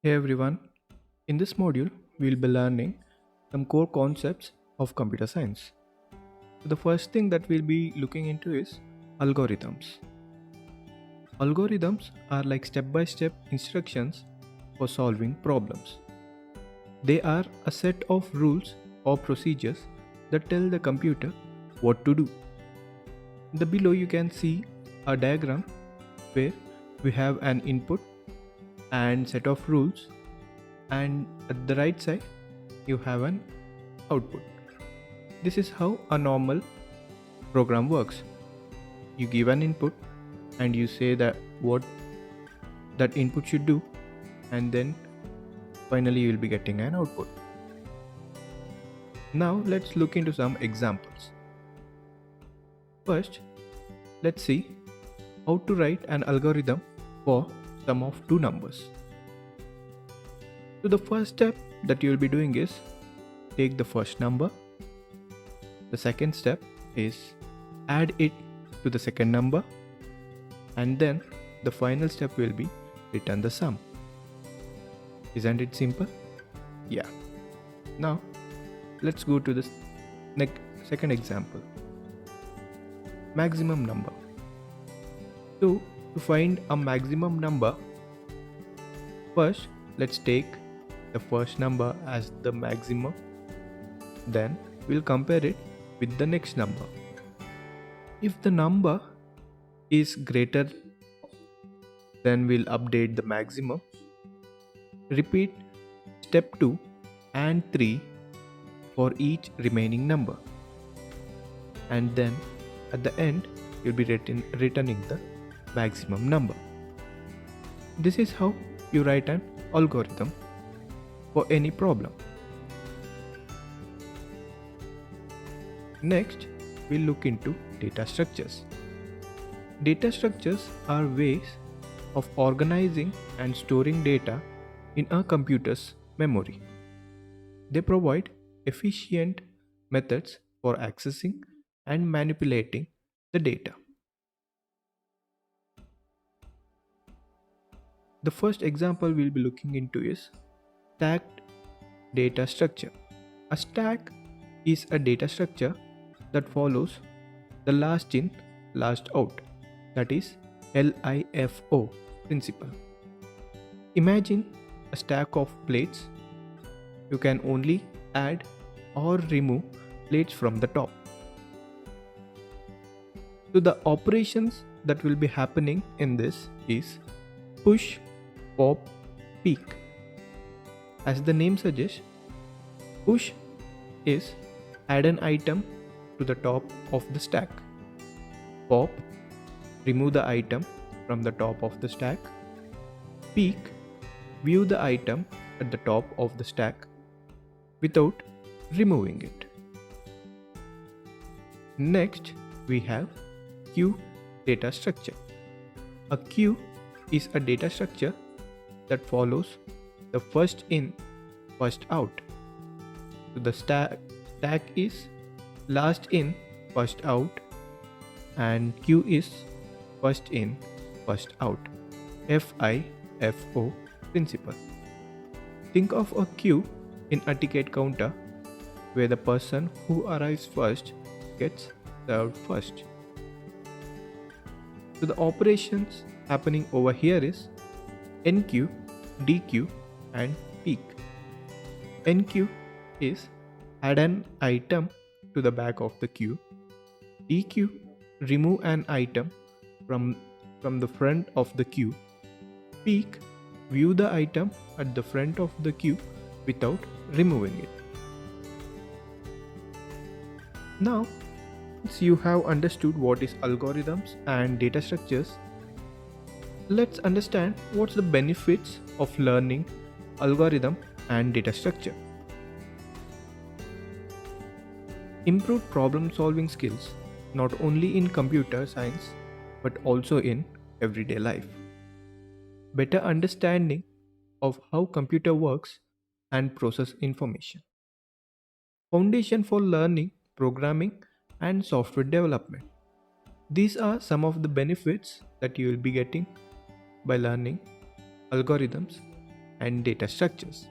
Hey everyone, in this module we'll be learning some core concepts of computer science. So the first thing that we'll be looking into is algorithms. Algorithms are like step-by-step instructions for solving problems. They are a set of rules or procedures that tell the computer what to do. The below you can see a diagram where we have an input and set of rules, and at the right side you have an output. This is how a normal program works. You give an input and you say that what that input should do, and then finally you will be getting an output. Now let's look into some examples. First, let's see how to write an algorithm for sum of two numbers. So the first step that you will be doing is take the first number. The second step is add it to the second number, and then the final step will be return the sum. Isn't it simple? Yeah. Now let's go to the second example. Maximum number. So to find a maximum number, first let's take the first number as the maximum, then we'll compare it with the next number. If the number is greater, then we'll update the maximum. Repeat step 2 and 3 for each remaining number, and then at the end you'll be returning the maximum number. This is how you write an algorithm for any problem. Next, we'll look into data structures. Data structures are ways of organizing and storing data in a computer's memory. They provide efficient methods for accessing and manipulating the data. The first example we'll be looking into is stacked data structure. A stack is a data structure that follows the last in, last out, that is LIFO principle. Imagine a stack of plates. You can only add or remove plates from the top. So the operations that will be happening in this is push, pop, peek. As the name suggests, push is add an item to the top of the stack. Pop, remove the item from the top of the stack. Peek, view the item at the top of the stack without removing it. Next, we have queue data structure. A queue is a data structure that follows the first in, first out. So the stack is last in, first out, and queue is first in, first out. FIFO principle. Think of a queue in a ticket counter where the person who arrives first gets served first. So the operations happening over here is NQ, DQ and peek. NQ is add an item to the back of the queue. DQ, remove an item from the front of the queue. Peek, view the item at the front of the queue without removing it. Now, since you have understood what is algorithms and data structures, let's understand what's the benefits of learning algorithm and data structure. Improved problem solving skills not only in computer science but also in everyday life. Better understanding of how computer works and process information. Foundation for learning, programming and software development. These are some of the benefits that you will be getting by learning algorithms and data structures.